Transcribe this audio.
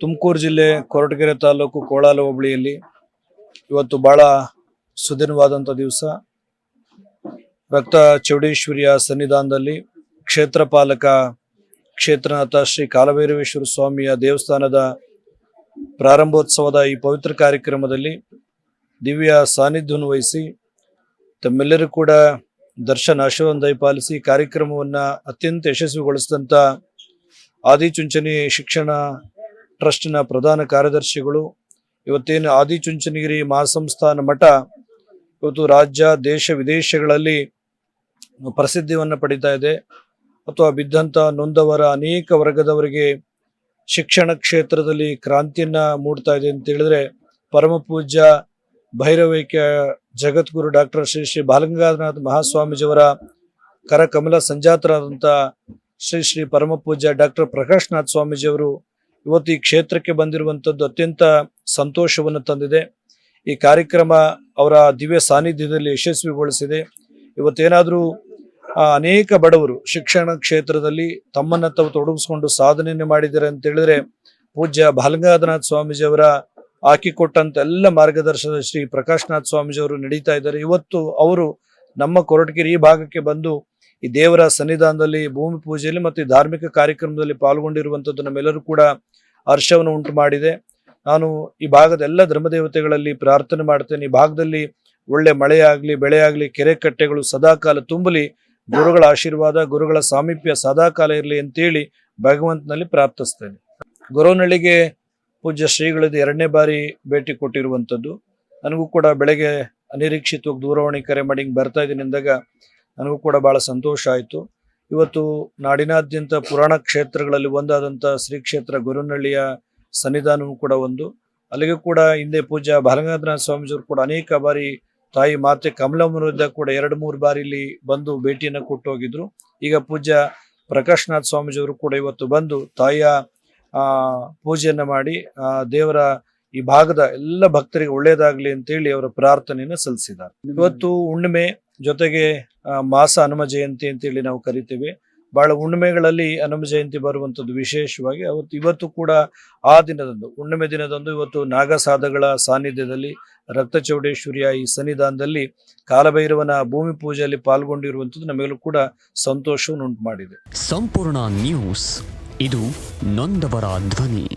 ತುಮಕೂರು ಜಿಲ್ಲೆ ಕೊರಟಗೆರೆ ತಾಲೂಕು ಕೋಳಾಲ ಹೋಬಳಿಯಲ್ಲಿ ಇವತ್ತು ಬಹಳ ಸುದಿನವಾದಂಥ ದಿವಸ. ರಕ್ತ ಚೌಡೇಶ್ವರಿಯ ಸನ್ನಿಧಾನದಲ್ಲಿ ಕ್ಷೇತ್ರ ಪಾಲಕ ಕ್ಷೇತ್ರನಾಥ ಶ್ರೀ ಕಾಲಭೈರವೇಶ್ವರ ಸ್ವಾಮಿಯ ದೇವಸ್ಥಾನದ ಪ್ರಾರಂಭೋತ್ಸವದ ಈ ಪವಿತ್ರ ಕಾರ್ಯಕ್ರಮದಲ್ಲಿ ದಿವ್ಯ ಸಾನ್ನಿಧ್ಯವನ್ನು ವಹಿಸಿ ತಮ್ಮೆಲ್ಲರೂ ಕೂಡ ದರ್ಶನ ಆಶೀರ್ವಾದ ದಯಪಾಲಿಸಿ ಕಾರ್ಯಕ್ರಮವನ್ನು ಅತ್ಯಂತ ಯಶಸ್ವಿಗೊಳಿಸಿದಂಥ ಆದಿಚುಂಚನಿ ಶಿಕ್ಷಣ ಟ್ರಸ್ಟ್ನ ಪ್ರಧಾನ ಕಾರ್ಯದರ್ಶಿಗಳು, ಇವತ್ತೇನು ಆದಿಚುಂಚನಗಿರಿ ಮಹಾಸಂಸ್ಥಾನ ಮಠ ಇವತ್ತು ರಾಜ್ಯ ದೇಶ ವಿದೇಶಗಳಲ್ಲಿ ಪ್ರಸಿದ್ಧಿಯನ್ನು ಪಡಿತಾ ಇದೆ. ಅಥವಾ ಬಿದ್ದಂಥ ನೊಂದವರ ಅನೇಕ ವರ್ಗದವರಿಗೆ ಶಿಕ್ಷಣ ಕ್ಷೇತ್ರದಲ್ಲಿ ಕ್ರಾಂತಿಯನ್ನ ಮೂಡ್ತಾ ಇದೆ ಅಂತ ಹೇಳಿದ್ರೆ ಪರಮ ಪೂಜ್ಯ ಭೈರವೈಕ್ಯ ಜಗದ್ಗುರು ಡಾಕ್ಟರ್ ಶ್ರೀ ಶ್ರೀ ಬಾಲಗಂಗಾಧರನಾಥ ಮಹಾಸ್ವಾಮೀಜಿಯವರ ಕರಕಮಲ ಸಂಜಾತರಾದಂಥ ಶ್ರೀ ಶ್ರೀ ಪರಮ ಪೂಜ್ಯ ಡಾಕ್ಟರ್ ಪ್ರಕಾಶ್ನಾಥ್ ಸ್ವಾಮೀಜಿಯವರು ಇವತ್ತು ಈ ಕ್ಷೇತ್ರಕ್ಕೆ ಬಂದಿರುವಂಥದ್ದು ಅತ್ಯಂತ ಸಂತೋಷವನ್ನು ತಂದಿದೆ. ಈ ಕಾರ್ಯಕ್ರಮ ಅವರ ದಿವ್ಯ ಸಾನ್ನಿಧ್ಯದಲ್ಲಿ ಯಶಸ್ವಿಗೊಳಿಸಿದೆ. ಇವತ್ತೇನಾದರೂ ಅನೇಕ ಬಡವರು ಶಿಕ್ಷಣ ಕ್ಷೇತ್ರದಲ್ಲಿ ತಮ್ಮನ್ನ ತಾವು ತೊಡಗಿಸ್ಕೊಂಡು ಸಾಧನೆಯನ್ನು ಮಾಡಿದ್ದಾರೆ ಅಂತ ಹೇಳಿದ್ರೆ ಪೂಜ್ಯ ಬಾಲಗಂಗಾಧರನಾಥ ಸ್ವಾಮೀಜಿಯವರ ಹಾಕಿಕೊಟ್ಟಂತ ಎಲ್ಲ ಮಾರ್ಗದರ್ಶನದ ಶ್ರೀ ಪ್ರಕಾಶ್ನಾಥ್ ಸ್ವಾಮೀಜಿಯವರು ನಡೀತಾ ಇದ್ದಾರೆ. ಇವತ್ತು ಅವರು ನಮ್ಮ ಕೊರಟಗೆರೆ ಈ ಭಾಗಕ್ಕೆ ಬಂದು ಈ ದೇವರ ಸನ್ನಿಧಾನದಲ್ಲಿ ಭೂಮಿ ಪೂಜೆಯಲ್ಲಿ ಮತ್ತು ಧಾರ್ಮಿಕ ಕಾರ್ಯಕ್ರಮದಲ್ಲಿ ಪಾಲ್ಗೊಂಡಿರುವಂಥದ್ದು ನಮ್ಮೆಲ್ಲರೂ ಕೂಡ ಹರ್ಷವನ್ನು ಉಂಟು ಮಾಡಿದೆ. ನಾನು ಈ ಭಾಗದ ಎಲ್ಲ ಧರ್ಮದೇವತೆಗಳಲ್ಲಿ ಪ್ರಾರ್ಥನೆ ಮಾಡ್ತೇನೆ, ಈ ಭಾಗದಲ್ಲಿ ಒಳ್ಳೆ ಮಳೆಯಾಗಲಿ, ಬೆಳೆಯಾಗಲಿ, ಕೆರೆ ಕಟ್ಟೆಗಳು ಸದಾಕಾಲ ತುಂಬಲಿ, ಗುರುಗಳ ಆಶೀರ್ವಾದ, ಗುರುಗಳ ಸಾಮೀಪ್ಯ ಸದಾಕಾಲ ಇರಲಿ ಅಂತೇಳಿ ಭಗವಂತನಲ್ಲಿ ಪ್ರಾರ್ಥಿಸ್ತೇನೆ. ಗೊರವನಹಳ್ಳಿಗೆ ಪೂಜ್ಯ ಶ್ರೀಗಳದ್ದು 2ನೇ ಬಾರಿ ಭೇಟಿ ಕೊಟ್ಟಿರುವಂಥದ್ದು. ನನಗೂ ಕೂಡ ಬೆಳಗ್ಗೆ ಅನಿರೀಕ್ಷಿತವಾಗಿ ದೂರವಾಣಿ ಕರೆ ಮಾಡಿ ಹಿಂಗೆ ಬರ್ತಾ ಇದ್ದೀನಿ ಅಂದಾಗ ನನಗೂ ಕೂಡ ಬಹಳ ಸಂತೋಷ ಆಯಿತು. ಇವತ್ತು ನಾಡಿನಾದ್ಯಂತ ಪುರಾಣ ಕ್ಷೇತ್ರಗಳಲ್ಲಿ ಒಂದಾದಂಥ ಶ್ರೀ ಕ್ಷೇತ್ರ ಗೊರವನಹಳ್ಳಿಯ ಸನ್ನಿಧಾನವೂ ಕೂಡ ಒಂದು. ಅಲ್ಲಿಗೂ ಕೂಡ ಹಿಂದೆ ಪೂಜ್ಯ ಬಾಲಗಂಗಾಧರನಾಥ ಸ್ವಾಮೀಜಿಯವರು ಕೂಡ ಅನೇಕ ಬಾರಿ ತಾಯಿ ಮಾತೆ ಕಮಲಮ್ಮನವರಿಂದ ಕೂಡ 2-3 ಬಾರಿ ಇಲ್ಲಿ ಬಂದು ಭೇಟಿಯನ್ನು ಕೊಟ್ಟು ಹೋಗಿದ್ರು. ಈಗ ಪೂಜ್ಯ ಪ್ರಕಾಶ್ನಾಥ್ ಸ್ವಾಮೀಜಿಯವರು ಕೂಡ ಇವತ್ತು ಬಂದು ತಾಯಿಯ ಪೂಜೆಯನ್ನ ಮಾಡಿ ದೇವರ ಈ ಭಾಗದ ಎಲ್ಲ ಭಕ್ತರಿಗೆ ಒಳ್ಳೇದಾಗ್ಲಿ ಅಂತೇಳಿ ಅವರ ಪ್ರಾರ್ಥನೆಯನ್ನು ಸಲ್ಲಿಸಿದ್ದಾರೆ. ಇವತ್ತು ಹುಣ್ಣಿಮೆ ಜೊತೆಗೆ ಮಾಸ ಹನುಮ ಜಯಂತಿ ಅಂತೇಳಿ ನಾವು ಕರಿತೇವೆ. ಬಹಳ ಹುಣ್ಣಿಮೆಗಳಲ್ಲಿ ಹನುಮ ಜಯಂತಿ ಬರುವಂಥದ್ದು ವಿಶೇಷವಾಗಿ ಇವತ್ತು ಕೂಡ ಆ ದಿನದಂದು ಹುಣ್ಣಿಮೆ ದಿನದಂದು ಇವತ್ತು ನಾಗಸಾಧಗಳ ಸಾನ್ನಿಧ್ಯದಲ್ಲಿ ರಕ್ತ ಚೌಡೇಶ್ವರಿಯ ಈ ಸನ್ನಿಧಾನದಲ್ಲಿ ಕಾಲಭೈರವನ ಭೂಮಿ ಪೂಜೆಯಲ್ಲಿ ಪಾಲ್ಗೊಂಡಿರುವಂಥದ್ದು ನಮಗೆಲ್ಲೂ ಕೂಡ ಸಂತೋಷವನ್ನು ಉಂಟು ಮಾಡಿದೆ. ಸಂಪೂರ್ಣ ನ್ಯೂಸ್, ಇದು ನೊಂದವರ ಧ್ವನಿ.